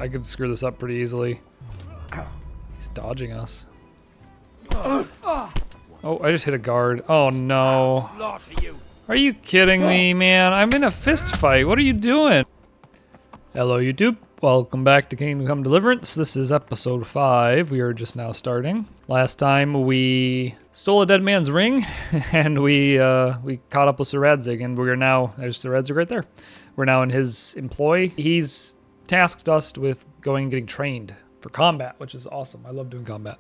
I could screw this up pretty easily. He's dodging us. Oh, I just hit a guard. Oh no. Are you kidding me, man? I'm in a fist fight. What are you doing? Hello, YouTube. Welcome back to Kingdom Come Deliverance. This is episode 5. We are just now starting. Last time we stole a dead man's ring, and we caught up with Sir Radzig, and we are now, there's Sir Radzig right there. We're now in his employ. He's tasked us with going and getting trained for combat, which is awesome. I love doing combat.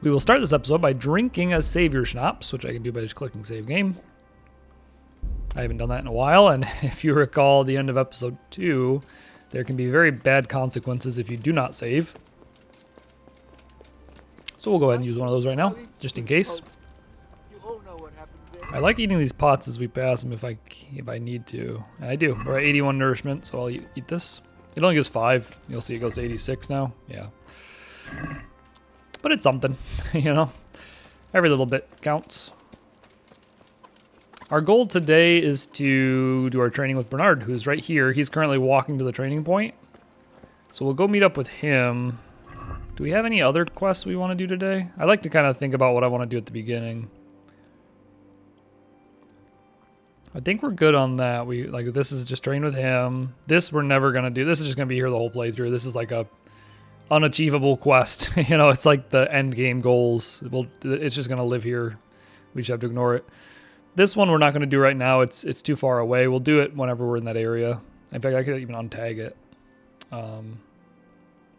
We will start this episode by drinking a savior schnapps, which I can do by just clicking save game. I haven't done that in a while, and if you recall the end of episode 2, there can be very bad consequences if you do not save. So we'll go ahead and use one of those right now, just in case. I like eating these pots as we pass them if I need to. And I do. We're at 81 nourishment, so I'll eat this. It only gives 5. You'll see it goes to 86 now. Yeah. But it's something, you know. Every little bit counts. Our goal today is to do our training with Bernard, who's right here. He's currently walking to the training point. So we'll go meet up with him. Do we have any other quests we want to do today? I like to kind of think about what I want to do at the beginning. I think we're good on that. This is just train with him. This we're never going to do. This is just going to be here the whole playthrough. This is like a unachievable quest. You know, it's like the end game goals. It's just going to live here. We just have to ignore it. This one we're not going to do right now. It's too far away. We'll do it whenever we're in that area. In fact, I could even untag it.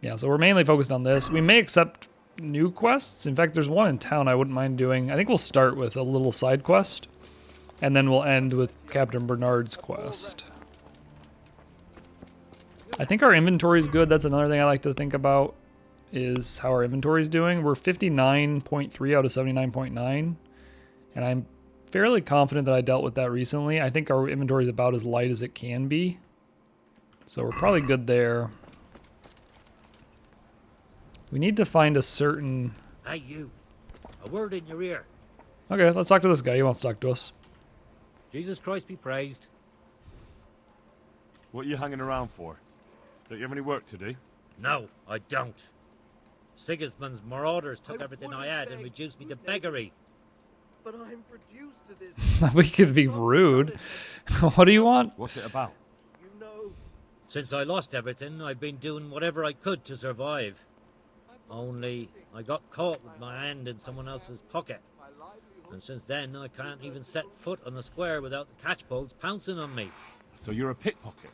Yeah, so we're mainly focused on this. We may accept new quests. In fact, there's one in town I wouldn't mind doing. I think we'll start with a little side quest, and then we'll end with Captain Bernard's quest. I think our inventory is good. That's another thing I like to think about, is how our inventory is doing. We're 59.3 out of 79.9, and I'm fairly confident that I dealt with that recently. I think our inventory is about as light as it can be. So we're probably good there. We need to find a certain... Hey, you. A word in your ear. Okay, let's talk to this guy. He wants to talk to us. Jesus Christ be praised. What are you hanging around for? Don't you have any work to do? No, I don't. Sigismund's marauders took everything I had and reduced me to beggary. But I'm reduced to this. We could be rude. What do you want? What's it about? You know, Since I lost everything, I've been doing whatever I could to survive. Only, I got caught with my hand in someone else's pocket. And since then, I can't even set foot on the square without the catchpoles pouncing on me. So you're a pickpocket?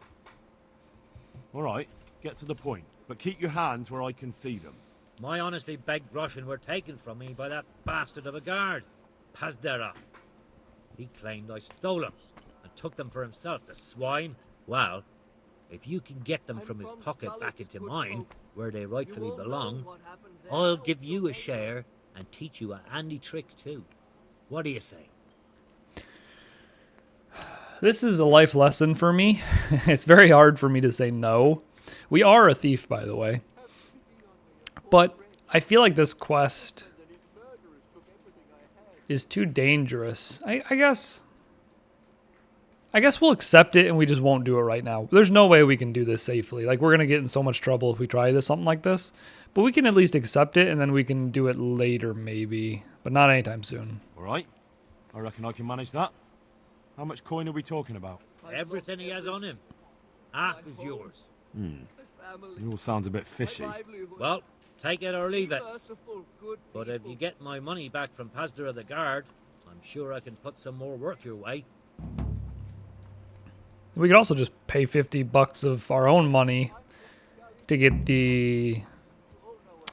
Alright, get to the point. But keep your hands where I can see them. My honestly begged groschen were taken from me by that bastard of a guard, Pazdera. He claimed I stole them and took them for himself, the swine. Well, if you can get them from his pocket back into mine, where they rightfully belong, I'll give you a share and teach you a handy trick too. What do you say? This is a life lesson for me. It's very hard for me to say no. We are a thief, by the way. But I feel like this quest is too dangerous. I guess we'll accept it and we just won't do it right now. There's no way we can do this safely. Like, we're going to get in so much trouble if we try something like this. But we can at least accept it, and then we can do it later maybe. But not anytime soon. Alright, I reckon I can manage that. How much coin are we talking about? Everything he has on him. Half is yours. It all sounds a bit fishy. Well, take it or leave it. But if you get my money back from Pazdera the guard, I'm sure I can put some more work your way. We could also just pay $50 of our own money to get the,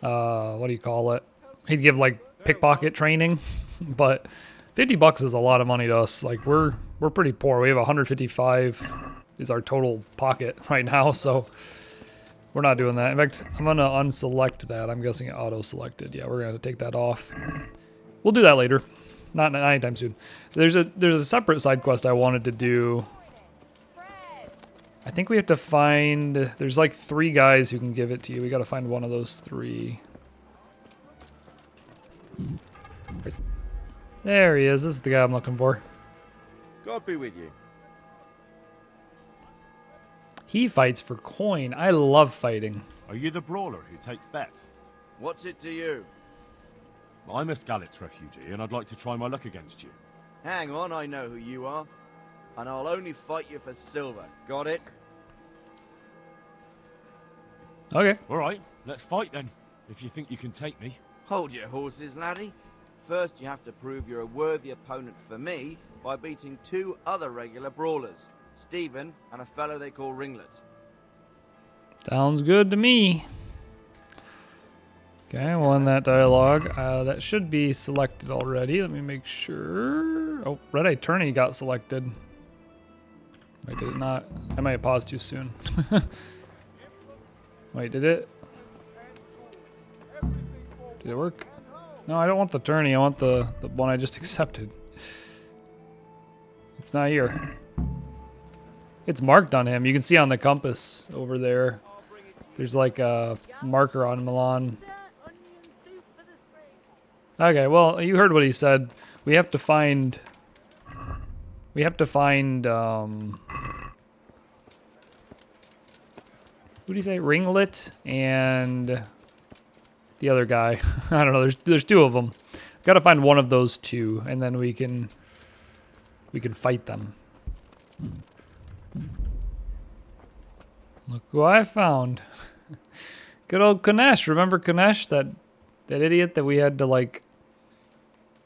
what do you call it? He'd give like pickpocket training, but $50 is a lot of money to us. Like, we're pretty poor. We have 155 is our total pocket right now, so we're not doing that. In fact, I'm gonna unselect that. I'm guessing it auto-selected. Yeah, we're gonna take that off. We'll do that later, not anytime soon. There's a separate side quest I wanted to do. I think we have to find... There's like 3 guys who can give it to you. We got to find one of those 3. There he is. This is the guy I'm looking for. God be with you. He fights for coin. I love fighting. Are you the brawler who takes bets? What's it to you? I'm a Skalitz refugee, and I'd like to try my luck against you. Hang on, I know who you are. And I'll only fight you for silver. Got it? Okay. All right, let's fight then, if you think you can take me. Hold your horses, laddie. First, you have to prove you're a worthy opponent for me by beating 2 other regular brawlers. Stephen and a fellow they call Ringlet. Sounds good to me. Okay, we'll end that dialogue. That should be selected already. Let me make sure. Oh, Red Eye Tourney got selected. Wait, did it not? I might have paused too soon. Wait, did it? Did it work? No, I don't want the tourney. I want the one I just accepted. It's not here. It's marked on him. You can see on the compass over there. There's like a marker on Milan. Okay, well, you heard what he said. We have to find... Who did he say? Ringlet and the other guy. I don't know. There's 2 of them. Got to find one of those 2, and then we can fight them. Look who I found. Good old Kanesh. Remember Kanesh, that idiot that we had to like.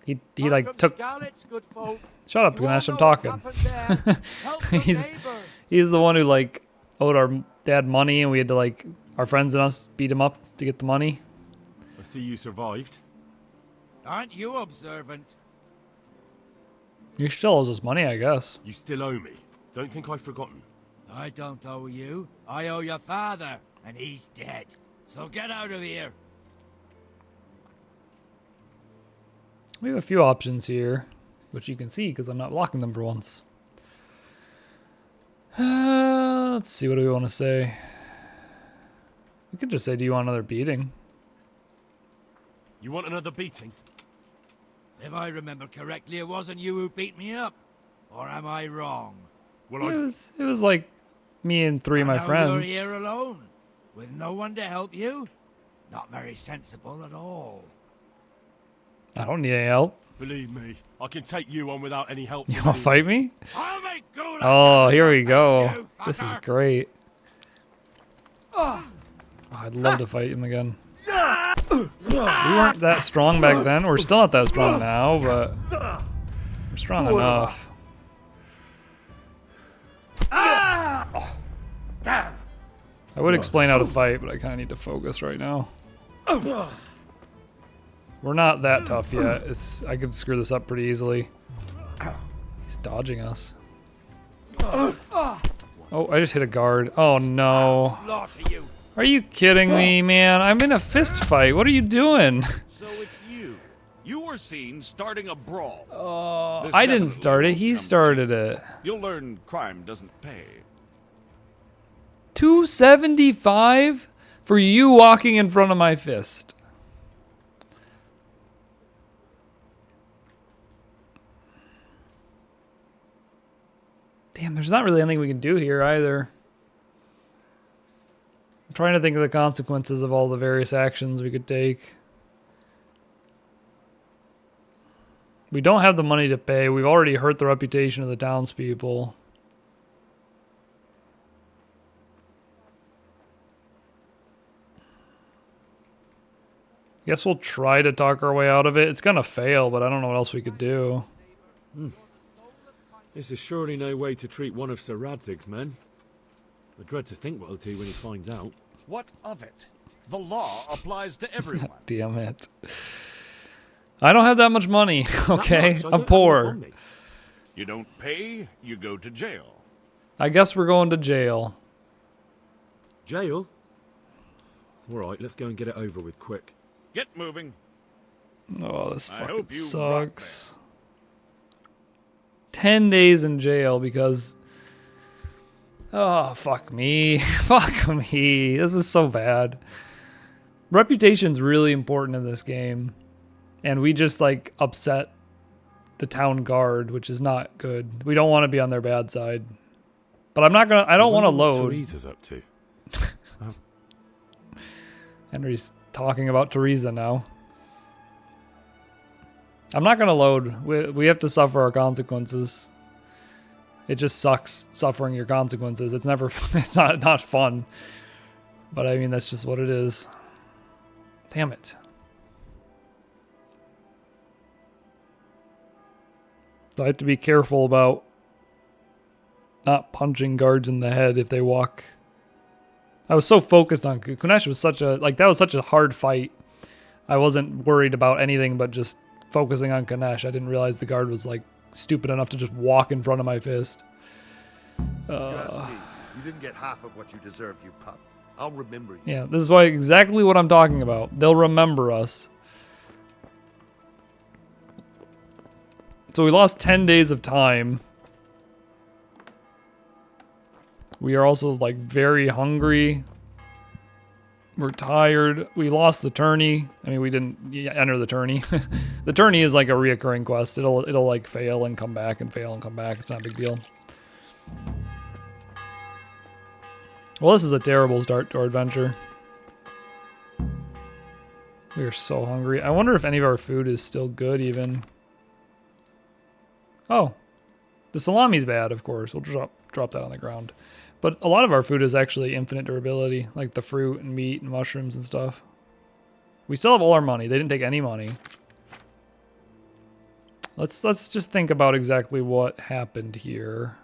He like took. Shut up, Ganesh. I'm talking. He's the one who like owed our dad money, and we had to like our friends and us beat him up to get the money. I see you survived. Aren't you observant? He still owes us money, I guess. You still owe me. Don't think I've forgotten. I don't owe you. I owe your father, and he's dead. So get out of here. We have a few options here, which you can see because I'm not blocking them for once. Let's see, what do we want to say? We could just say, do you want another beating? You want another beating? If I remember correctly, it wasn't you who beat me up. Or am I wrong? Well, It was like me and 3 of my Now friends. You're here alone, with no one to help you? Not very sensible at all. I don't need any help. believe me, I can take you on without any help. You want to fight me? I'll make goulash Oh, out here of we you, go. you This is fucker. great. Oh, I'd love to fight him again. We weren't that strong back then. We're still not that strong now, but we're strong enough. I would explain how to fight, but I kind of need to focus right now. We're not that tough yet. I could screw this up pretty easily. He's dodging us. Oh, I just hit a guard. Oh no. Slaughter you. Are you kidding me, man? I'm in a fist fight. What are you doing? So it's you. You were seen starting a brawl. This I didn't definitely start it. won't He come started cheap. it. You'll learn crime doesn't pay. $275 for you walking in front of my fist. Damn, there's not really anything we can do here either. I'm trying to think of the consequences of all the various actions we could take. We don't have the money to pay. We've already hurt the reputation of the townspeople. Guess we'll try to talk our way out of it. It's gonna fail, but I don't know what else we could do. This is surely no way to treat one of Sir Radzig's men. I dread to think what he'll do when he finds out. What of it? The law applies to everyone. Damn it. I don't have that much money, okay? Not much, I I'm don't have enough poor. on me. You don't pay, you go to jail. I guess we're going to jail. Jail? Alright, let's go and get it over with quick. Get moving. Oh, this I fucking hope you rot sucks. 10 days in jail because... Oh, fuck me. Fuck me. This is so bad. Reputation's really important in this game. And we just, like, upset the town guard, which is not good. We don't want to be on their bad side. But I'm not gonna. I don't want to wonder what load. Teresa's up to. Henry's talking about Teresa now. I'm not gonna load. We have to suffer our consequences. It just sucks suffering your consequences. It's never. It's not fun. But I mean, that's just what it is. Damn it. So I have to be careful about not punching guards in the head if they walk. I was so focused on Kunesh was such a that was such a hard fight. I wasn't worried about anything but just focusing on Kunesh. I didn't realize the guard was like stupid enough to just walk in front of my fist. If you ask me, you didn't get half of what you deserved, you pup. I'll remember you. Yeah, this is why exactly what I'm talking about. They'll remember us. So we lost 10 days of time. We are also like very hungry. We're tired. We lost the tourney. I mean, we didn't enter the tourney. The tourney is like a reoccurring quest. It'll like fail and come back and fail and come back. It's not a big deal. Well, this is a terrible start to our adventure. We are so hungry. I wonder if any of our food is still good even. Oh, the salami's bad, of course. We'll drop that on the ground. But a lot of our food is actually infinite durability, like the fruit and meat and mushrooms and stuff. We still have all our money. They didn't take any money. Let's just think about exactly what happened here.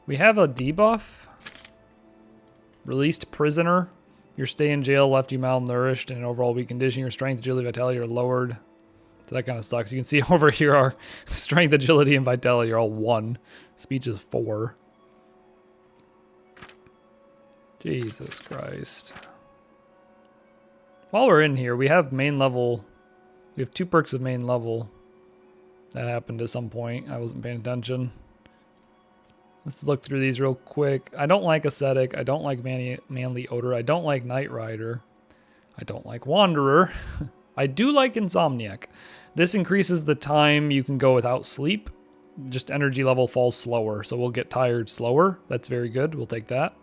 We have a debuff. Released prisoner. Your stay in jail left you malnourished and in overall weak condition. Your strength, agility, vitality are lowered. So that kind of sucks. You can see over here our strength, agility, and vitality are all 1. Speech is 4. Jesus Christ. While we're in here, we have main level. We have 2 perks of main level. That happened at some point. I wasn't paying attention. Let's look through these real quick. I don't like Ascetic. I don't like Manly Odor. I don't like Night Rider. I don't like Wanderer. I do like Insomniac. This increases the time you can go without sleep. Just energy level falls slower, so we'll get tired slower. That's very good. We'll take that.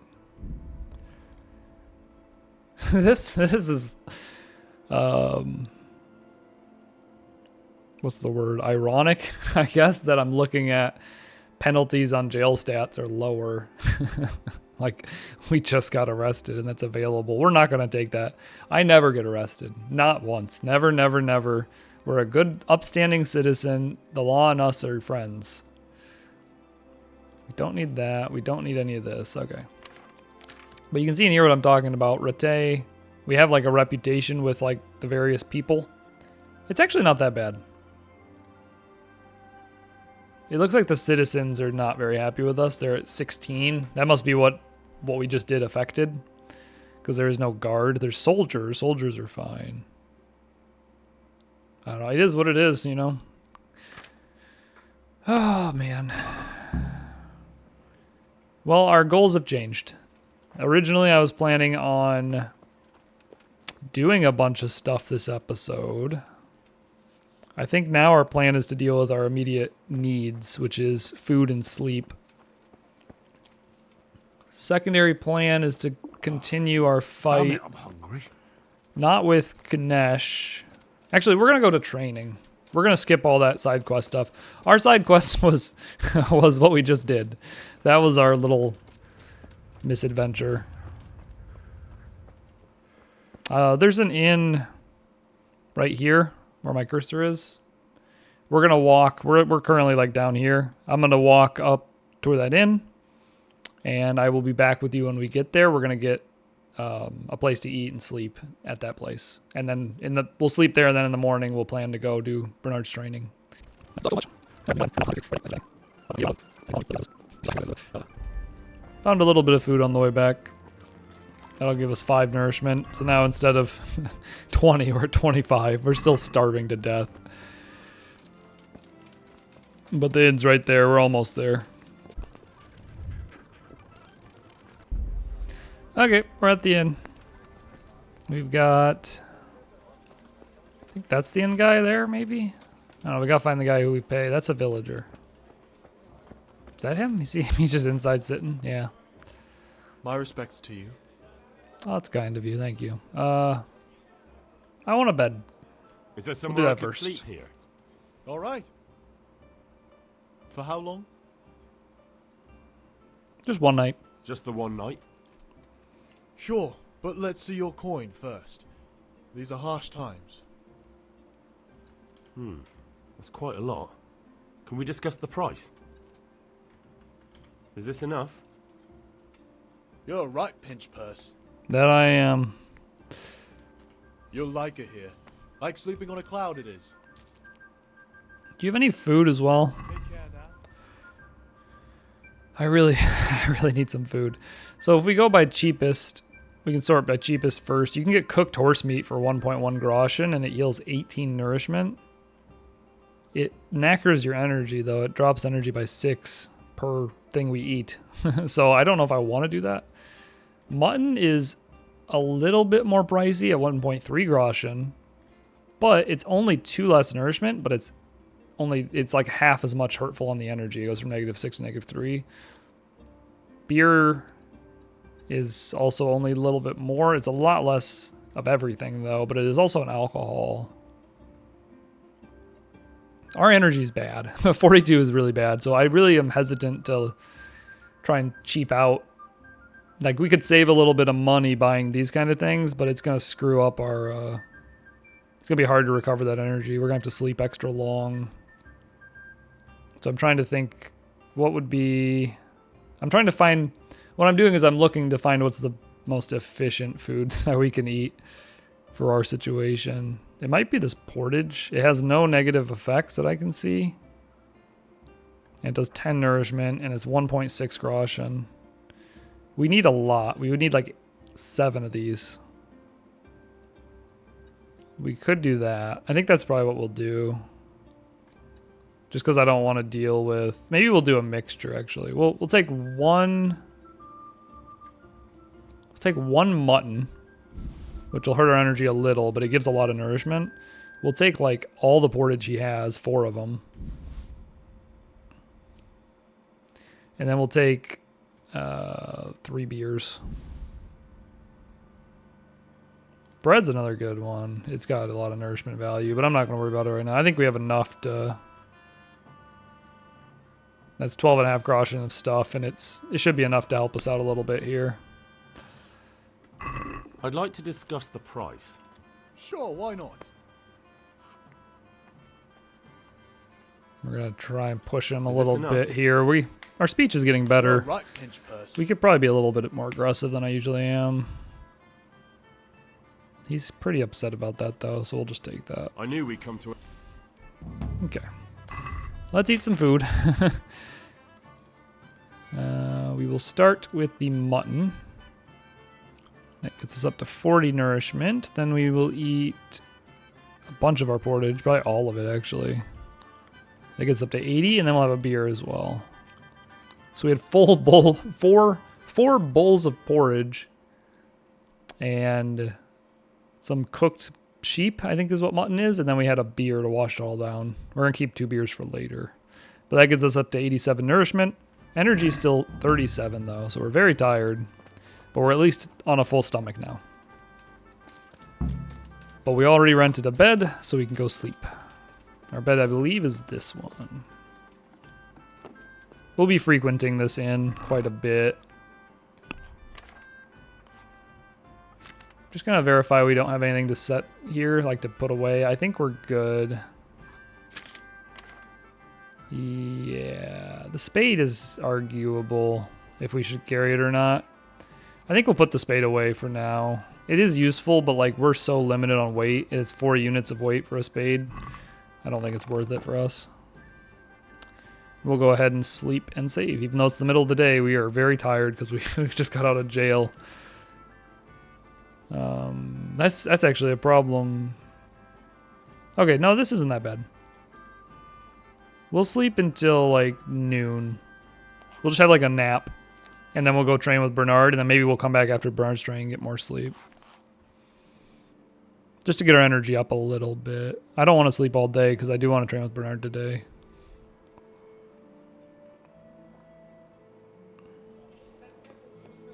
This is what's the word? Ironic, I guess, that I'm looking at penalties on jail stats are lower. Like, we just got arrested and that's available. We're not going to take that. I never get arrested. Not once. Never, never, never. We're a good, upstanding citizen. The law and us are friends. We don't need that. We don't need any of this. Okay. But you can see in here what I'm talking about. Rete. We have like a reputation with like the various people. It's actually not that bad. It looks like the citizens are not very happy with us. They're at 16. That must be what we just did affected. Because there is no guard. There's soldiers. Soldiers are fine. I don't know. It is what it is, you know. Oh, man. Well, our goals have changed. Originally, I was planning on doing a bunch of stuff this episode. I think now our plan is to deal with our immediate needs, which is food and sleep. Secondary plan is to continue our fight. Damn it, I'm hungry. Not with Kunesh. Actually, we're going to go to training. We're going to skip all that side quest stuff. Our side quest was what we just did. That was our little misadventure. There's an inn right here where my cursor is. We're going to walk. We're currently like down here. I'm going to walk up to that inn. And I will be back with you when we get there. We're going to get a place to eat and sleep at that place. And then we'll sleep there, and then in the morning we'll plan to go do Bernard's training. Found a little bit of food on the way back. That'll give us 5 nourishment. So now instead of 20, we're at 25. We're still starving to death. But the inn's right there. We're almost there. Okay, we're at the inn. We've got... I think that's the inn guy there, maybe? I don't know, we gotta find the guy who we pay. That's a villager. Is that him? You see he's just inside sitting? Yeah. My respects to you. Oh, that's kind of you. Thank you. I want a bed. Is there do somewhere I that can first. sleep here? All right. For how long? Just one night. Just the one night? Sure, but let's see your coin first. These are harsh times. That's quite a lot. Can we discuss the price? Is this enough? You're right, pinch purse. That I am. You'll like it here. Like sleeping on a cloud it is. Do you have any food as well? Take care now. I really need some food. So if we go by cheapest, we can sort by cheapest first. You can get cooked horse meat for 1.1 groschen and it yields 18 nourishment. It knackers your energy though. It drops energy by 6 per thing we eat. So I don't know if I want to do that. Mutton is a little bit more pricey at 1.3 groschen, but it's only 2 less nourishment, but it's like half as much hurtful on the energy. It goes from -6 to -3. Beer is also only a little bit more. It's a lot less of everything though, but it is also an alcohol. Our energy is bad. 42 is really bad, so I really am hesitant to try and cheap out. Like, we could save a little bit of money buying these kind of things, but it's going to screw up our... it's going to be hard to recover that energy. We're going to have to sleep extra long. So I'm trying to think what would be... I'm trying to find... What I'm doing is I'm looking to find what's the most efficient food that we can eat for our situation. It might be this portage. It has no negative effects that I can see. And it does 10 nourishment, and it's 1.6 groschen. We need a lot. We would need like 7 of these. We could do that. I think that's probably what we'll do. Just because I don't want to deal with... Maybe we'll do a mixture, actually. We'll take one... We'll take one mutton, which will hurt our energy a little, but it gives a lot of nourishment. We'll take, like, all the portage he has, 4 of them. And then we'll take 3 beers. Bread's another good one. It's got a lot of nourishment value, but I'm not going to worry about it right now. I think we have enough to... That's 12.5 groschen of stuff, and it should be enough to help us out a little bit here. I'd like to discuss the price. Sure, why not? We're going to try and push him a Is this little enough? bit here. Our speech is getting You're better. right, pinch purse. We could probably be a little bit more aggressive than I usually am. He's pretty upset about that, though, so we'll just take that. I knew we'd come to it. Okay. Let's eat some food. We will start with the mutton. That gets us up to 40 nourishment. Then we will eat a bunch of our portage, probably all of it, actually. That gets up to 80, and then we'll have a beer as well. So we had full bowl, four bowls of porridge, and some cooked sheep, I think is what mutton is, and then we had a beer to wash it all down. We're going to keep 2 beers for later. But that gets us up to 87 nourishment. Energy's still 37, though, so we're very tired. But we're at least on a full stomach now. But we already rented a bed, so we can go sleep. Our bed, I believe, is this one. We'll be frequenting this inn quite a bit. Just gonna verify we don't have anything to set here, like to put away. I think we're good. Yeah, the spade is arguable if we should carry it or not. I think we'll put the spade away for now. It is useful, but like we're so limited on weight. It's 4 units of weight for a spade. I don't think it's worth it for us. We'll go ahead and sleep and save. Even though it's the middle of the day, we are very tired because we just got out of jail. That's actually a problem. Okay, no, this isn't that bad. We'll sleep until like noon. We'll just have like a nap. And then we'll go train with Bernard, and then maybe we'll come back after Bernard's train and get more sleep. Just to get our energy up a little bit. I don't want to sleep all day because I do want to train with Bernard today.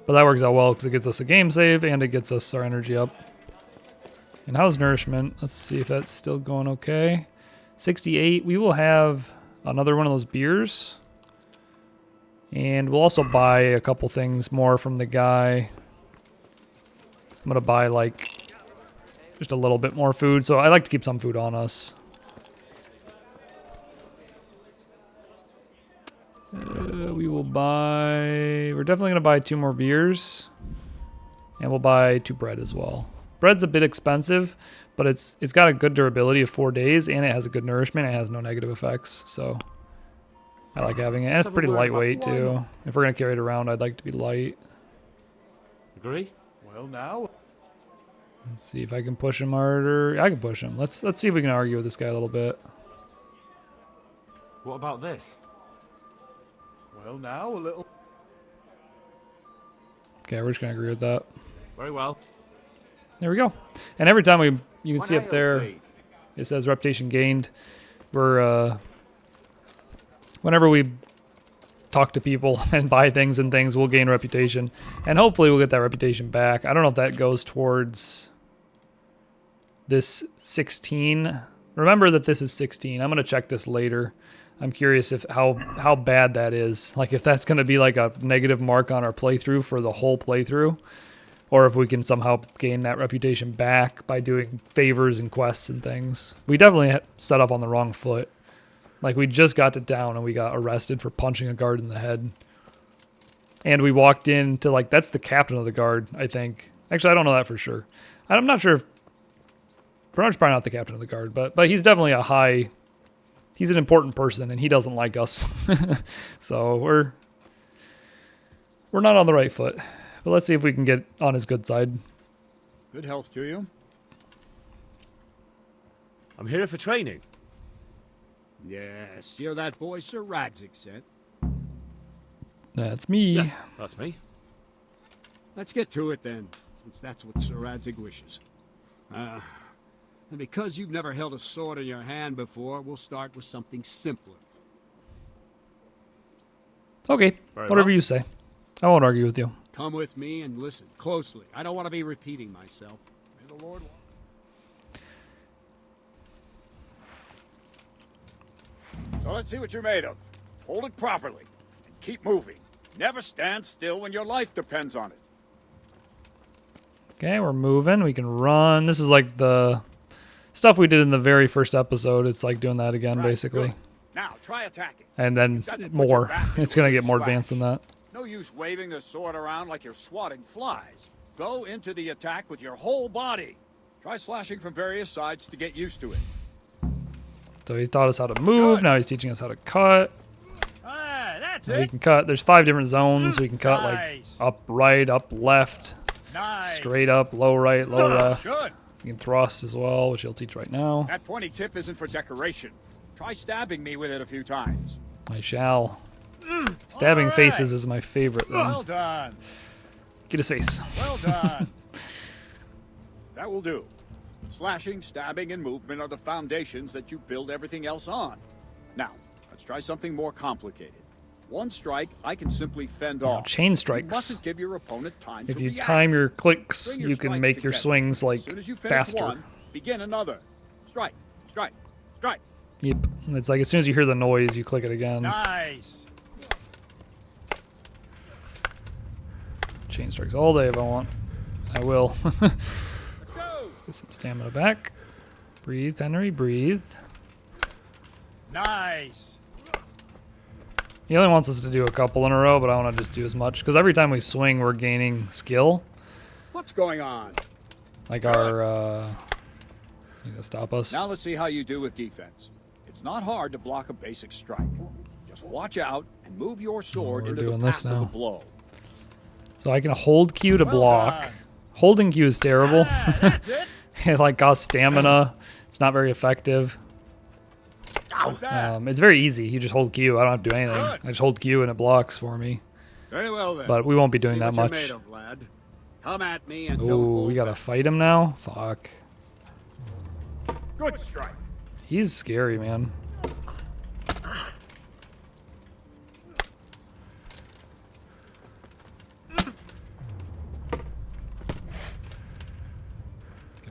But that works out well because it gets us a game save and it gets us our energy up. And how's nourishment? Let's see if that's still going okay. 68. We will have another one of those beers. And we'll also buy a couple things more from the guy. I'm going to buy like just a little bit more food. So I like to keep some food on us. We will buy... We're definitely going to buy 2 more beers. And we'll buy 2 bread as well. Bread's a bit expensive, but it's got a good durability of 4 days, and it has a good nourishment. It has no negative effects, so I like having it. And it's pretty lightweight, too. If we're going to carry it around, I'd like to be light. Agree? Well, now. Let's see if I can push him harder. I can push him. Let's see if we can argue with this guy a little bit. What about this? Well, now a little. Okay, we're just going to agree with that. Very well. There we go. And every time you can see up there, it says reputation gained. We're, whenever we talk to people and buy things and things, we'll gain reputation. And hopefully we'll get that reputation back. I don't know if that goes towards this 16. Remember that this is 16. I'm going to check this later. I'm curious if how bad that is. Like if that's going to be like a negative mark on our playthrough for the whole playthrough. Or if we can somehow gain that reputation back by doing favors and quests and things. We definitely set up on the wrong foot. Like we just got to town and we got arrested for punching a guard in the head. And we walked into like, that's the captain of the guard, I think. Actually, I don't know that for sure. I'm not sure if Bernard's probably not the captain of the guard, but he's definitely a high, he's an important person and he doesn't like us. So we're not on the right foot. But let's see if we can get on his good side. Good health to you. I'm here for training. Yes, you're that boy Sir Radzik sent. That's me. Yes, that's me. Let's get to it then, since that's what Sir Radzik wishes. And because you've never held a sword in your hand before, we'll start with something simpler. Okay, whatever you say. I won't argue with you. Come with me and listen closely. I don't want to be repeating myself. May the Lord... So let's see what you're made of. Hold it properly and keep moving. Never stand still when your life depends on it. Okay, we're moving. We can run. This is like the stuff we did in the very first episode. It's like doing that again, basically. Good. Now, try attacking. And then more. It's going to get more advanced than that. No use waving the sword around like you're swatting flies. Go into the attack with your whole body. Try slashing from various sides to get used to it. So he taught us how to move. Good. Now he's teaching us how to cut. That's now it. We can cut. There's 5 different zones. We can cut like up right, up left, straight up, low right, low left. Good. You can thrust as well, which he'll teach right now. That pointy tip isn't for decoration. Try stabbing me with it a few times. I shall. Stabbing faces is my favorite. Then. Well done. Get his face. Well done. That will do. Slashing, stabbing, and movement are the foundations that you build everything else on. Now, let's try something more complicated. One strike, I can simply fend off. Chain strikes. You mustn't give your opponent time if to you react. time your clicks, String your you can strikes make your together. swings like as soon as you finish faster. One, begin another. Strike, strike, strike. Yep. It's like as soon as you hear the noise, you click it again. Nice. Chain strikes all day if I want. I will. Let's go. Get some stamina back. Breathe, Henry, breathe. Nice. He only wants us to do a couple in a row, but I want to just do as much. Because every time we swing, we're gaining skill. What's going on? Like our, he's gonna stop us. Now let's see how you do with defense. It's not hard to block a basic strike. Just watch out and move your sword into the path of the blow. So I can hold Q to block. Holding Q is terrible. That's it. It like costs stamina. It's not very effective. It's very easy. You just hold Q. I don't have to do anything. I just hold Q and it blocks for me. Very well then. But we won't be doing See that what much. you're made of, lad. Come at me and don't Ooh, hold we gotta back. fight him now? Fuck. Good strike. He's scary, man.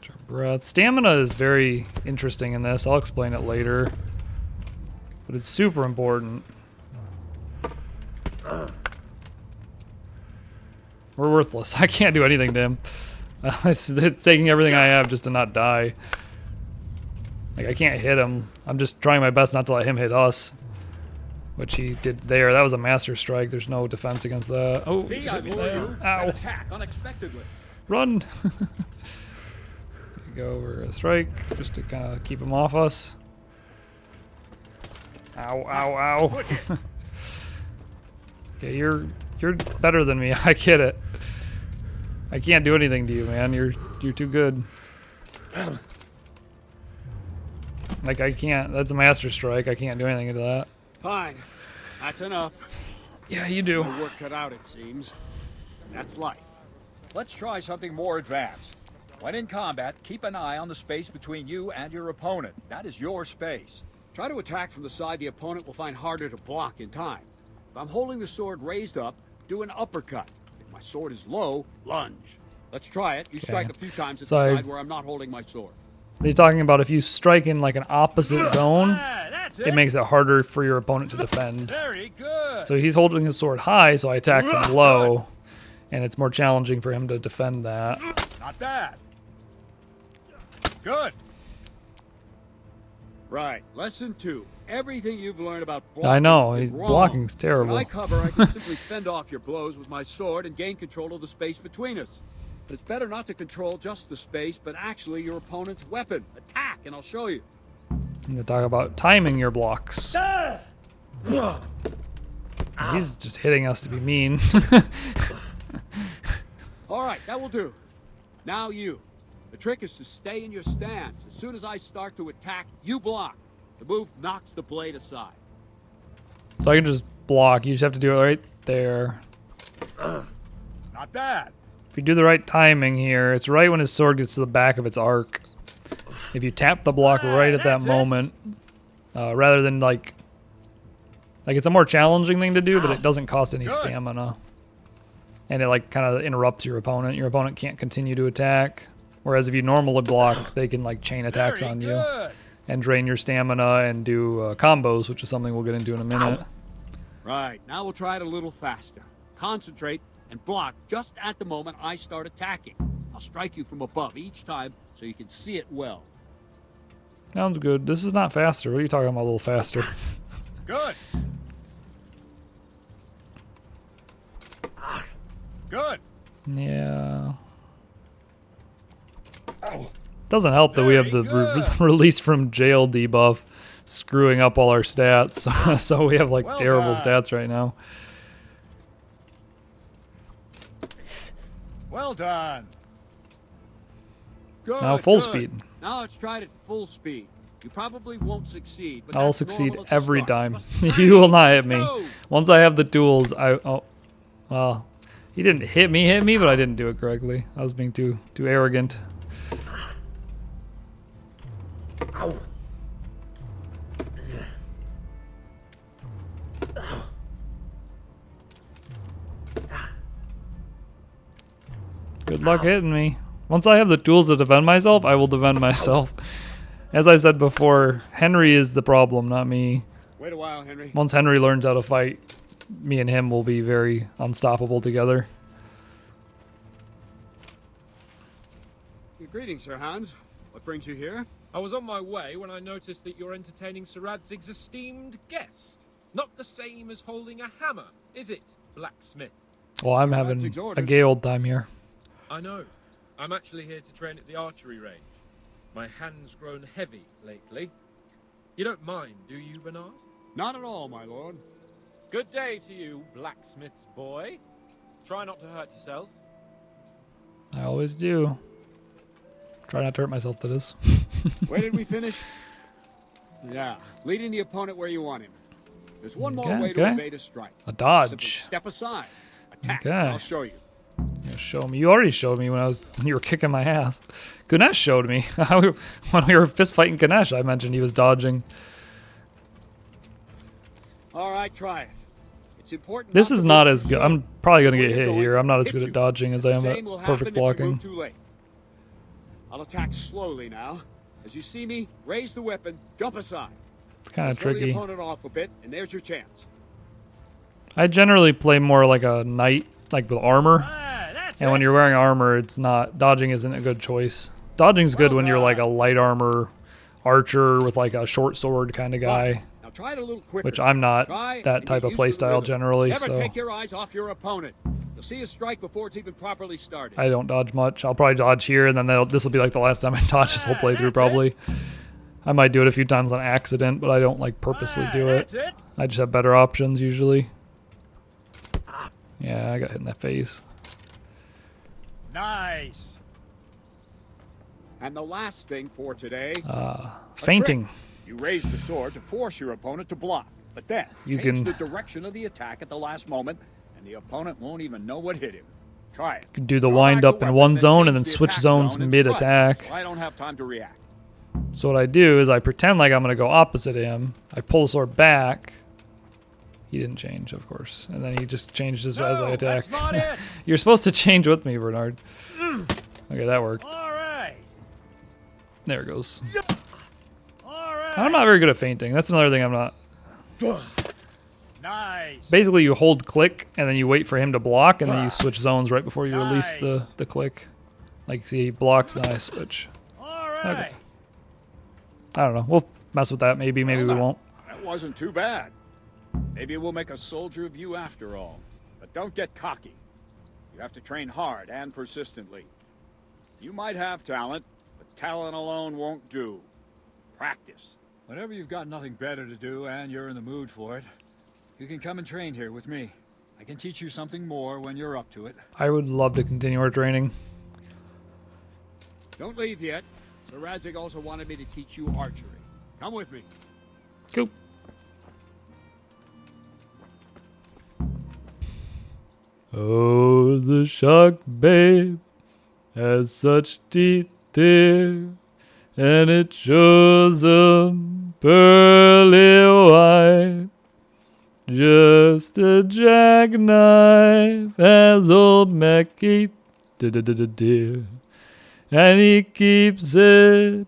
Catch our breath. Stamina is very interesting in this. I'll explain it later. But it's super important. We're worthless. I can't do anything to him. It's taking everything I have just to not die. Like, I can't hit him. I'm just trying my best not to let him hit us. Which he did there. That was a master strike. There's no defense against that. Oh, he just hit me there. Ow. Attack unexpectedly. Run! Go over a strike just to kind of keep him off us. Ow, ow, ow. Okay, you're better than me. I get it. I can't do anything to you, man. You're too good. Like, I can't. That's a master strike. I can't do anything to that. Fine. That's enough. Yeah, you do. My work cut out, it seems. That's life. Let's try something more advanced. When in combat, keep an eye on the space between you and your opponent. That is your space. Try to attack from the side the opponent will find harder to block in time. If I'm holding the sword raised up, do an uppercut. If my sword is low, lunge. Let's try it. You strike a few times at the side where I'm not holding my sword. They're talking about if you strike in like an opposite zone, it makes it harder for your opponent to defend. Very good. So he's holding his sword high, so I attack from low, and it's more challenging for him to defend that. Not bad. Good. Right. Lesson 2. Everything you've learned about blocking I know, is wrong. blocking's terrible. When I cover, I can simply fend off your blows with my sword and gain control of the space between us. But it's better not to control just the space, but actually your opponent's weapon. Attack, and I'll show you. I'm gonna talk about timing your blocks. He's just hitting us to be mean. All right, that will do. Now you. The trick is to stay in your stance. As soon as I start to attack, you block. The move knocks the blade aside. So I can just block. You just have to do it right there. Not bad. If you do the right timing here, it's right when his sword gets to the back of its arc. If you tap the block right at that moment, rather than like it's a more challenging thing to do, but it doesn't cost any stamina. And it like kind of interrupts your opponent. Your opponent can't continue to attack. Whereas if you normally block, they can like chain attacks on you and drain your stamina and do combos, which is something we'll get into in a minute. Right, now we'll try it a little faster. Concentrate and block just at the moment I start attacking. I'll strike you from above each time so you can see it well. Sounds good. This is not faster. What are you talking about a little faster? Good. Good. Yeah. Doesn't help that we have the release from jail debuff screwing up all our stats. So we have like terrible stats right now. Well done. Good, Now full good. speed. Now let's try it at full speed. You probably won't succeed, but I'll that's succeed normal at the every start. time. Just You will not hit me. go. Once I have the tools, well, he didn't hit me, but I didn't do it correctly. I was being too arrogant. Ow. Good luck hitting me. Once I have the tools to defend myself, I will defend myself. As I said before, Henry is the problem, not me. Wait a while, Henry. Once Henry learns how to fight, me and him will be very unstoppable together. Greetings, Sir Hans. What brings you here? I was on my way when I noticed that you're entertaining Sir Radzig's esteemed guest. Not the same as holding a hammer, is it, blacksmith? Well, I'm Sir having Radzig's a orders. gay old time here. I know. I'm actually here to train at the archery range. My hand's grown heavy lately. You don't mind, do you, Bernard? Not at all, my lord. Good day to you, blacksmith's boy. Try not to hurt yourself. I always do. Try not to hurt myself, that is. Where did we finish? Yeah, leading the opponent where you want him. There's one more way to evade a strike. A dodge. Simply step aside. Attack. Okay. I'll show you. You show me. You already showed me when you were kicking my ass. Ganesh showed me when we were fist fighting Ganesh. I mentioned he was dodging. All right, try it. It's important. This not is to not move as too good. soon. I'm probably So gonna where get you're hit going, here. I'm not as hit good you. at dodging as I The am same will at happen perfect if you move blocking. too late. I'll attack slowly now. As you see me, raise the weapon, jump aside. It's kind of Throw the tricky. opponent off a bit, and there's your chance. I generally play more like a knight, like with armor. And when you're wearing armor, it's not, dodging isn't a good choice. Dodging's good when you're like a light armor archer with like a short sword kind of guy, Now try it a little quicker. which I'm not Try that and type get of used to the playstyle rhythm. generally, Never so take your eyes off your opponent. You'll see a strike before it's even properly started. I don't dodge much. I'll probably dodge here, and then this will be like the last time I dodge this whole playthrough probably. I might do it a few times on accident, but I don't like purposely do it. I just have better options usually. Yeah, I got hit in that face. Nice. And the last thing for today. Fainting. You raise the sword to force your opponent to block, but then You change can- the direction of the attack at the last moment, and the opponent won't even know what hit him. Try it. You can do the Draw wind back up the in weapon, one zone and change then the switch attack zones zone and mid-attack. strike. I don't have time to react. So what I do is I pretend like I'm going to go opposite him. I pull the sword back. He didn't change, of course. And then he just changed as I attack. That's not it. You're supposed to change with me, Bernard. Okay, that worked. All right. There it goes. All right. I'm not very good at fainting. That's another thing I'm not. Nice. Basically, you hold click, and then you wait for him to block, and then you switch zones right before you release the click. Like, see, he blocks, then I switch. All right. Okay. I don't know. We'll mess with that maybe. Maybe we won't. That wasn't too bad. Maybe we'll make a soldier of you after all. But don't get cocky. You have to train hard and persistently. You might have talent, but talent alone won't do. Practice. Whenever you've got nothing better to do and you're in the mood for it, you can come and train here with me. I can teach you something more when you're up to it. I would love to continue our training. Don't leave yet. Sir Radzig also wanted me to teach you archery. Come with me. Cool. Oh, the shark babe has such teeth there, and it shows 'em pearly white. Just a jackknife as old Mackie dear, and he keeps it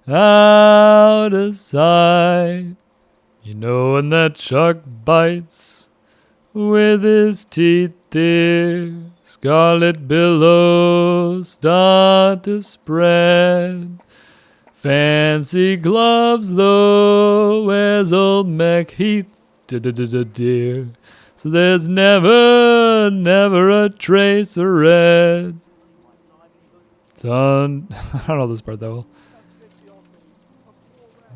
out of sight. You know when that shark bites with his teeth there, scarlet billows start to spread. Fancy gloves though wears old MacHeath dear, so there's never a trace of red. Son, I don't know this part that well.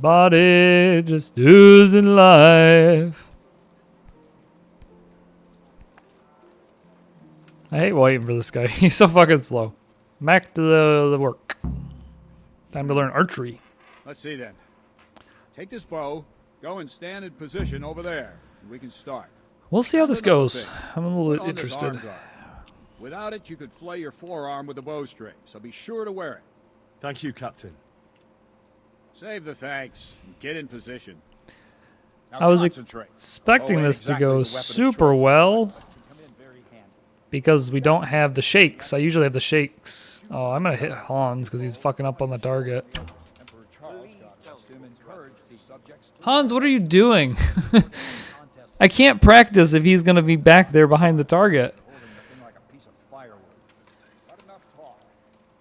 Body just oozing life. I hate waiting for this guy. He's so fucking slow. Back to the work. Time to learn archery. Let's see then. Take this bow, go and stand in position over there, and we can start. We'll see how this goes. Thing. I'm a Put little on this interested. arm guard. Without it, you could flay your forearm with a bowstring, so be sure to wear it. Thank you, Captain. Save the thanks and get in position. Now I was concentrate. expecting Oh, this to exactly go the weapon of super choice. well Come in very handy. because we don't have the shakes. I usually have the shakes. Oh, I'm gonna hit Hans because he's fucking up on the target. Emperor Charles got him encouraged his subjects to Hans, what are you doing? I can't practice if he's gonna be back there behind the target. hold him looking like a piece of firewood. Not enough talk.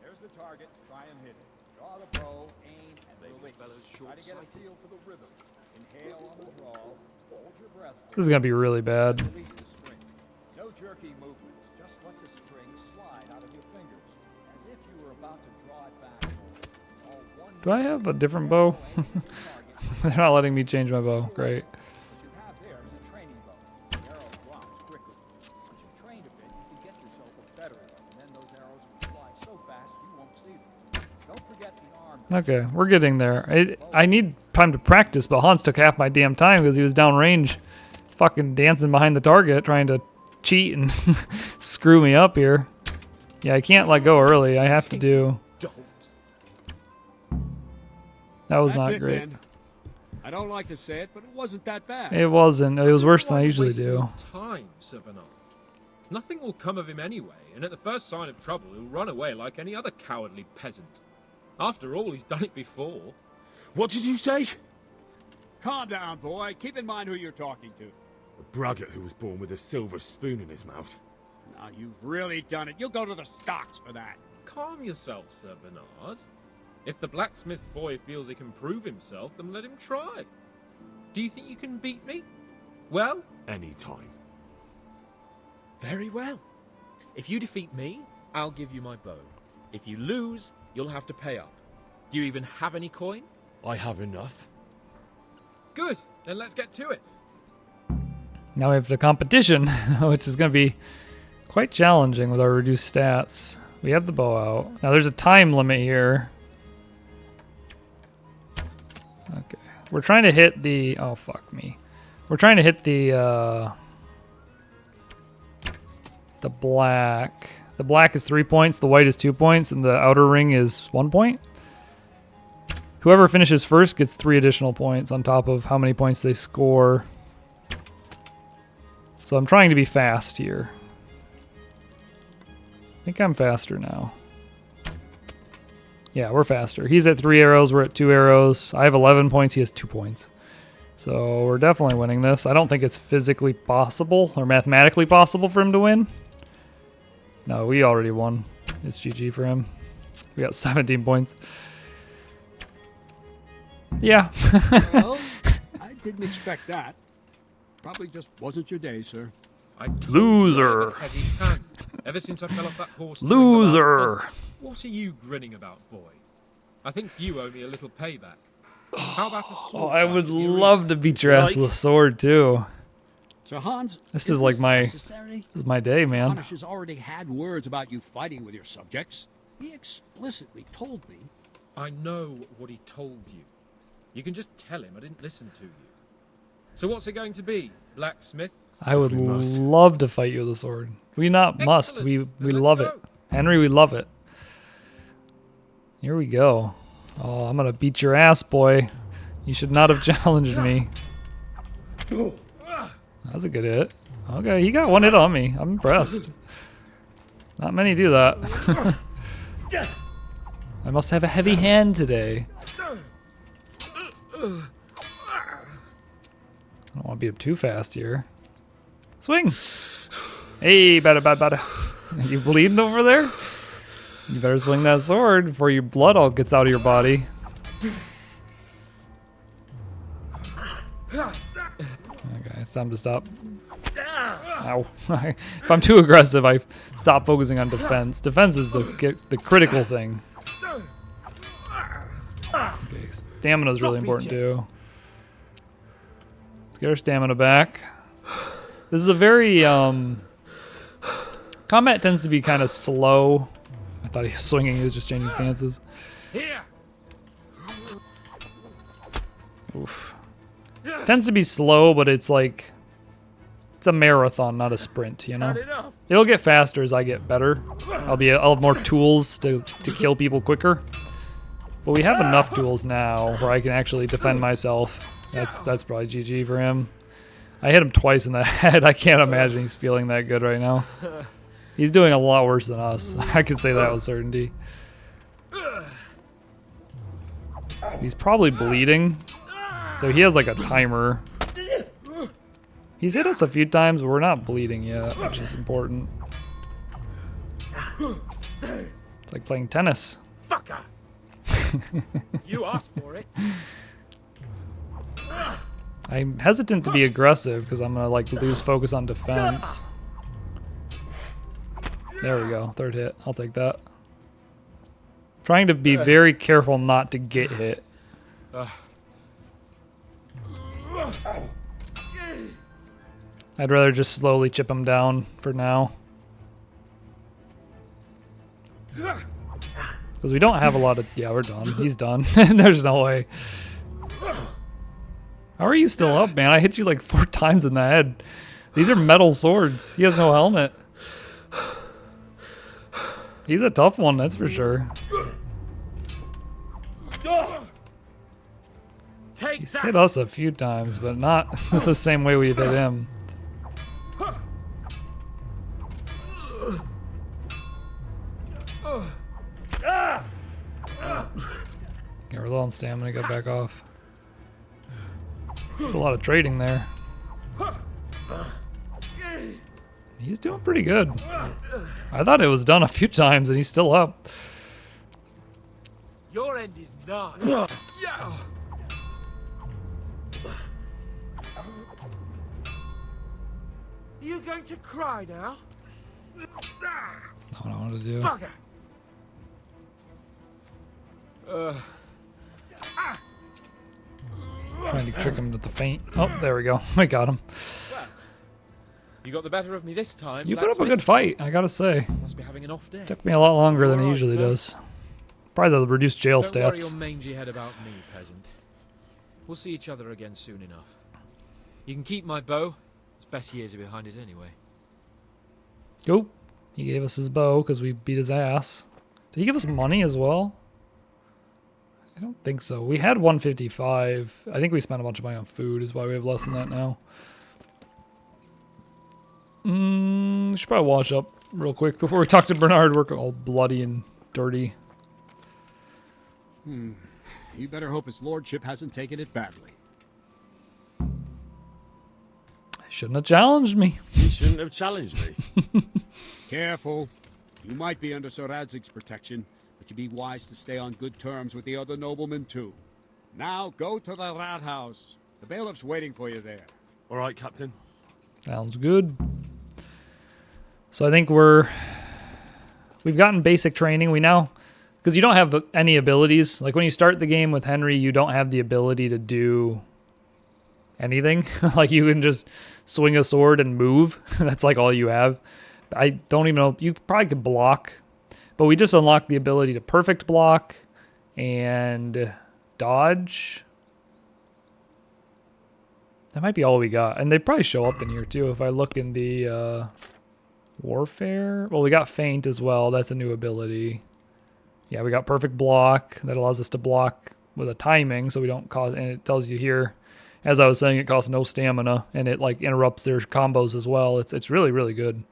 There's the target. Try and hit it. Draw the bow, aim, and release. Try to get a feel for the rhythm. Inhale on the draw. Hold your breath. This is gonna be really bad. Release the string. No jerky movements. Just let the string slide out of your fingers, as if you were about to draw it back. It's all one. Do I have a different bow? They're not letting me change my bow. Great. What you have there is a training bow. The arrow drops quickly. Once you've trained a bit, you can get yourself a better one, and then those arrows will fly so fast you won't see them. Don't forget the arm. Okay, we're getting there. I need time to practice, but Hans took half my damn time because he was downrange, fucking dancing behind the target, trying to cheat and screw me up here. Yeah, I can't let go early. I have to do. That was That's not it, great. Ben. I don't like to say it, but it wasn't that bad. It wasn't. It was worse than I Why usually waste do. your time, Sir Bernard? Nothing will come of him anyway, and at the first sign of trouble, he'll run away like any other cowardly peasant. After all, he's done it before. What did you say? Calm down, boy. Keep in mind who you're talking to. A braggart who was born with a silver spoon in his mouth. Now, you've really done it. You'll go to the stocks for that. Calm yourself, Sir Bernard. If the blacksmith boy feels he can prove himself, then let him try. Do you think you can beat me? Well? Anytime. Very well. If you defeat me, I'll give you my bow. If you lose, you'll have to pay up. Do you even have any coin? I have enough. Good. Then let's get to it. Now we have the competition, which is going to be quite challenging with our reduced stats. We have the bow out. Now there's a time limit here. Okay. We're trying to hit the... Oh, fuck me. We're trying to hit the black. The black is 3 points, the white is 2 points, and the outer ring is 1 point. Whoever finishes first gets 3 additional points on top of how many points they score. So I'm trying to be fast here. I think I'm faster now. Yeah, we're faster. He's at 3 arrows, we're at 2 arrows. I have 11 points, he has 2 points. So we're definitely winning this. I don't think it's physically possible or mathematically possible for him to win. No, we already won. It's GG for him. We got 17 points. Yeah. Well, I didn't expect that. Probably just wasn't your day, sir. I told Loser. you I have a heavy hand. Ever since I fell off that horse. during the Loser. last hunt. What are you grinning about, boy? I think you owe me a little payback. How about a sword? Oh, I would fight? You love to beat your ass with a sword too. So Hans, This is like my necessary? this is my day, man. Anish has already had words about you fighting with your subjects. He explicitly told me. I know what he told you. You can just tell him I didn't listen to you. So what's it going to be, blacksmith? I would Definitely must. love to fight you with a sword. We not must. Excellent. We Then let's love go. it. Henry, we love it. Here we go. Oh, I'm gonna beat your ass, boy. You should not have challenged me. That was a good hit. Okay, he got one hit on me. I'm impressed. Not many do that. I must have a heavy hand today. I don't want to beat him too fast here. Swing! Hey, bada. You bleeding over there? You better swing that sword before your blood all gets out of your body. Okay, it's time to stop. Ow. If I'm too aggressive, I stop focusing on defense. Defense is the critical thing. Okay, stamina is really important too. Let's get our stamina back. This is a very, combat tends to be kind of slow. I thought he was swinging, he was just changing stances. Here. Oof. Tends to be slow, but it's like, it's a marathon, not a sprint, you know? It'll get faster as I get better. I'll have more tools to kill people quicker. But we have enough tools now where I can actually defend myself. That's probably GG for him. I hit him twice in the head. I can't imagine he's feeling that good right now. He's doing a lot worse than us. I can say that with certainty. He's probably bleeding. So he has like a timer. He's hit us a few times, but we're not bleeding yet, which is important. It's like playing tennis. Fucker. You asked for it. I'm hesitant to be aggressive because I'm gonna like lose focus on defense. There we go, third hit. I'll take that. Trying to be very careful not to get hit. I'd rather just slowly chip him down for now. Because we don't have a lot of... Yeah, we're done. He's done. There's no way. How are you still up, man? I hit you like 4 times in the head. These are metal swords. He has no helmet. He's a tough one, that's for sure. He's hit us a few times, but not the same way we've hit him. Yeah, we're low on stamina, got back off. There's a lot of trading there. He's doing pretty good. I thought it was done a few times and he's still up. Your end is nigh. Are you going to cry now? Not what I want to do. Bugger! Trying to trick him with the feint. Oh, there we go. I got him. Well, you got the better of me this time. You put up a good fight, I gotta say. Must be having an off day. Took me a lot longer than it Alright, usually sir. does. Probably the reduced jail Don't worry stats. your mangy head about me, peasant. We'll see each other again soon enough. You can keep my bow. It's best years are behind it anyway. Oh, he gave us his bow because we beat his ass. Did he give us money as well? I don't think so. We had 155. I think we spent a bunch of money on food is why we have less than that now. Should probably wash up real quick before we talk to Bernard. We're all bloody and dirty. You better hope his lordship hasn't taken it badly. Shouldn't have challenged me. You shouldn't have challenged me. Careful. You might be under Sir Radzig's protection, but you'd be wise to stay on good terms with the other noblemen too. Now go to the rat house. The bailiff's waiting for you there. All right, Captain. Sounds good. So I think we've gotten basic training. We now, because you don't have any abilities. Like when you start the game with Henry, you don't have the ability to do anything. Like you can just swing a sword and move. That's like all you have. I don't even know. You probably could block, but we just unlocked the ability to perfect block and dodge. That might be all we got. And they probably show up in here too. If I look in the warfare. Well, we got feint as well. That's a new ability. Yeah, we got perfect block. That allows us to block with a timing so we don't cause, and it tells you here, as I was saying, it costs no stamina and it like interrupts their combos as well. It's really, really good.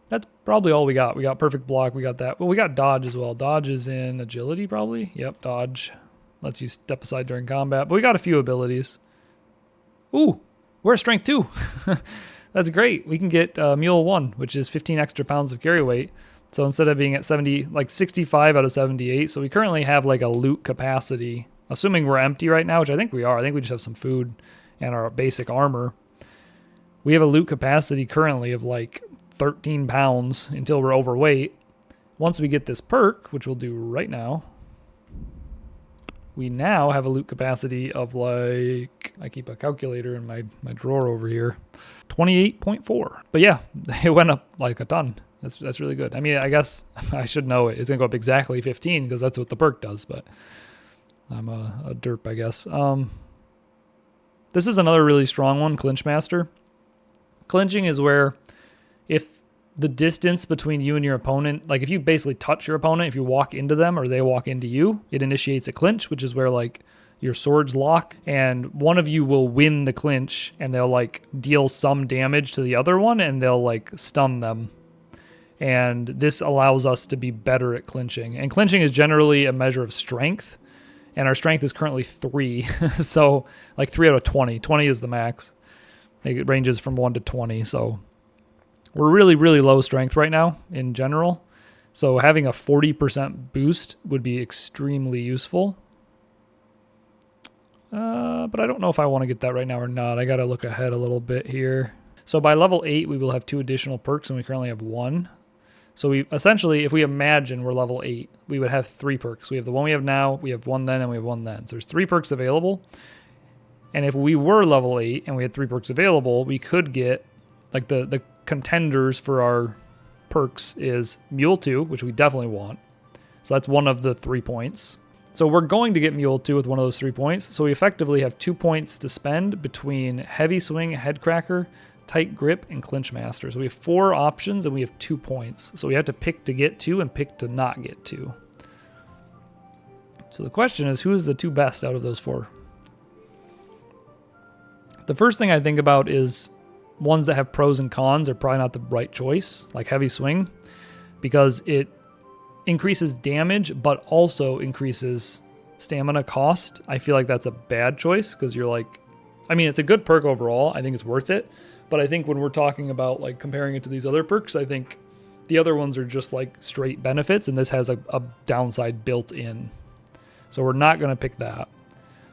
That's probably all we got. We got perfect block. We got that. Well, we got dodge as well. Dodge is in agility probably. Yep, dodge. Lets you step aside during combat. But we got a few abilities. Ooh, we're at strength 2. That's great. We can get mule 1, which is 15 extra pounds of carry weight. So instead of being at 70, like 65 out of 78. So we currently have like a loot capacity, assuming we're empty right now, which I think we are. I think we just have some food and our basic armor. We have a loot capacity currently of like 13 pounds until we're overweight. Once we get this perk, which we'll do right now, we now have a loot capacity of like, I keep a calculator in my drawer over here, 28.4. But yeah, it went up like a ton. That's really good. I mean, I guess I should know it. It's going to go up exactly 15 because that's what the perk does, but I'm a derp, I guess. This is another really strong one, Clinch Master. Clinching is where if the distance between you and your opponent, like if you basically touch your opponent, if you walk into them or they walk into you, it initiates a clinch, which is where like your swords lock and one of you will win the clinch and they'll like deal some damage to the other one and they'll like stun them. And this allows us to be better at clinching. And clinching is generally a measure of strength. And our strength is currently 3. So like 3 out of 20. 20 is the max. It ranges from 1 to 20. So we're really, really low strength right now in general. So having a 40% boost would be extremely useful. But I don't know if I want to get that right now or not. I got to look ahead a little bit here. So by level 8, we will have 2 additional perks and we currently have 1. So we essentially, if we imagine we're level 8, we would have 3 perks. We have the one we have now, we have 1 then, and we have 1 then. So there's 3 perks available. And if we were level 8 and we had 3 perks available, we could get, like the contenders for our perks is Mule 2, which we definitely want. So that's one of the 3 points. So we're going to get Mule 2 with one of those 3 points. So we effectively have 2 points to spend between Heavy Swing, Headcracker, Tight Grip, and Clinch Master. So we have 4 options and we have 2 points. So we have to pick to get 2 and pick to not get 2. So the question is, who is the 2 best out of those 4? The first thing I think about is ones that have pros and cons are probably not the right choice, like Heavy Swing, because it increases damage, but also increases stamina cost, I feel like that's a bad choice because you're like, I mean, it's a good perk overall. I think it's worth it. But I think when we're talking about like comparing it to these other perks, I think the other ones are just like straight benefits, and this has a downside built in. So we're not going to pick that.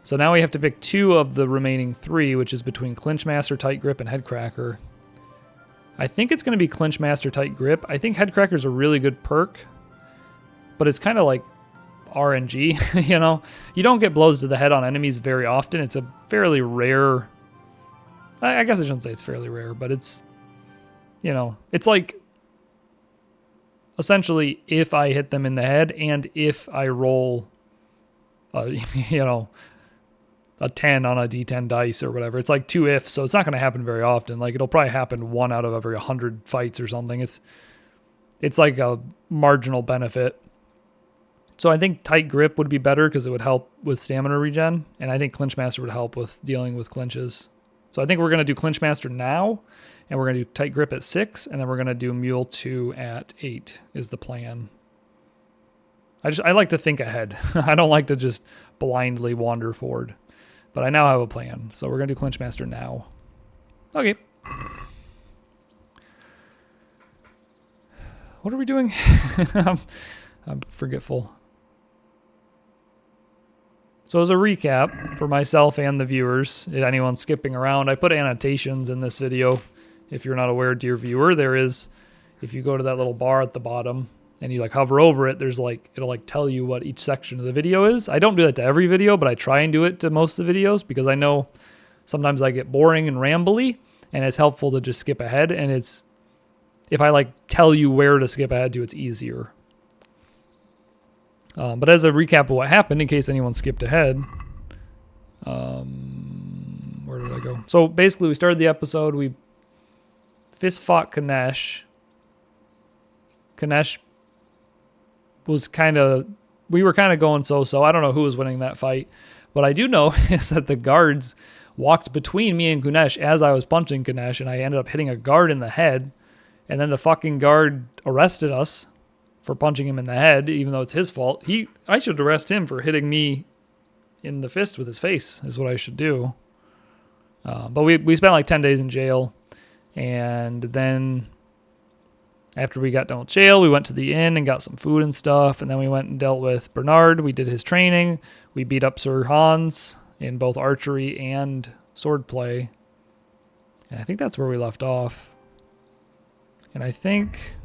So now we have to pick 2 of the remaining 3, which is between Clinch Master, Tight Grip, and Headcracker. I think it's going to be Clinch Master, Tight Grip. I think Headcracker's a really good perk, but it's kind of like RNG, you know? You don't get blows to the head on enemies very often. It's a fairly rare... I guess I shouldn't say it's fairly rare, but it's, you know, it's like essentially if I hit them in the head and if I roll, you know, a 10 on a D10 dice or whatever. It's like 2 ifs, so it's not going to happen very often. Like it'll probably happen 1 out of every 100 fights or something. It's like a marginal benefit. So I think Tight Grip would be better because it would help with stamina regen, and I think Clinch Master would help with dealing with clinches. So I think we're going to do Clinch Master now, and we're going to do Tight Grip at 6, and then we're going to do Mule 2 at 8 is the plan. I like to think ahead. I don't like to just blindly wander forward. But I now have a plan, so we're going to do Clinch Master now. Okay. What are we doing? I'm forgetful. So as a recap for myself and the viewers, if anyone's skipping around, I put annotations in this video. If you're not aware, dear viewer, there is, if you go to that little bar at the bottom and you like hover over it, there's like, it'll like tell you what each section of the video is. I don't do that to every video, but I try and do it to most of the videos because I know sometimes I get boring and rambly, and it's helpful to just skip ahead. And it's, if I like tell you where to skip ahead to, it's easier. But as a recap of what happened, in case anyone skipped ahead, where did I go? So basically, we started the episode. We fist fought Kanesh. Kanesh was we were kind of going so-so. I don't know who was winning that fight. What I do know is that the guards walked between me and Kanesh as I was punching Kanesh, and I ended up hitting a guard in the head. And then the fucking guard arrested us for punching him in the head, even though it's his fault. I should arrest him for hitting me in the fist with his face, is what I should do. But we spent like 10 days in jail. And then after we got done with jail, we went to the inn and got some food and stuff. And then we went and dealt with Bernard. We did his training. We beat up Sir Hans in both archery and swordplay. And I think that's where we left off. And I think...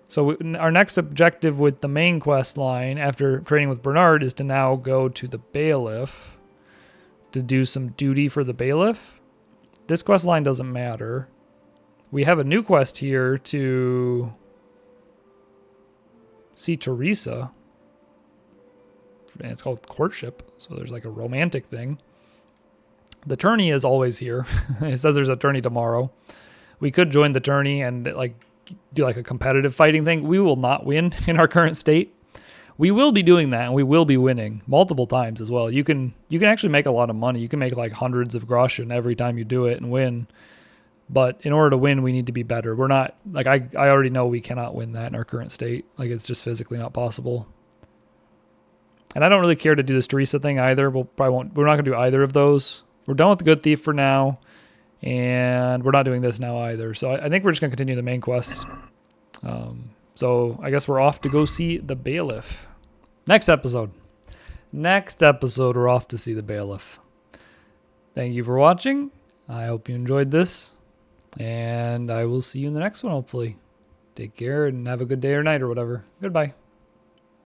So our next objective with the main quest line after training with Bernard is to now go to the bailiff to do some duty for the bailiff. This quest line doesn't matter. We have a new quest here to see Teresa. And it's called Courtship, so there's like a romantic thing. The tourney is always here. It says there's a tourney tomorrow. We could join the tourney and like do like a competitive fighting thing. We will not win in our current state. We will be doing that, and we will be winning multiple times as well. You can actually make a lot of money. You can make like hundreds of groschen every time you do it and win. But in order to win, we need to be better. We're not like I already know we cannot win that in our current state. Like it's just physically not possible. And I don't really care to do this Teresa thing either. We're not gonna do either of those. We're done with the Good Thief for now. And we're not doing this now either. So I think we're just going to continue the main quest. So I guess we're off to go see the bailiff. Next episode, we're off to see the bailiff. Thank you for watching. I hope you enjoyed this. And I will see you in the next one, hopefully. Take care and have a good day or night or whatever. Goodbye.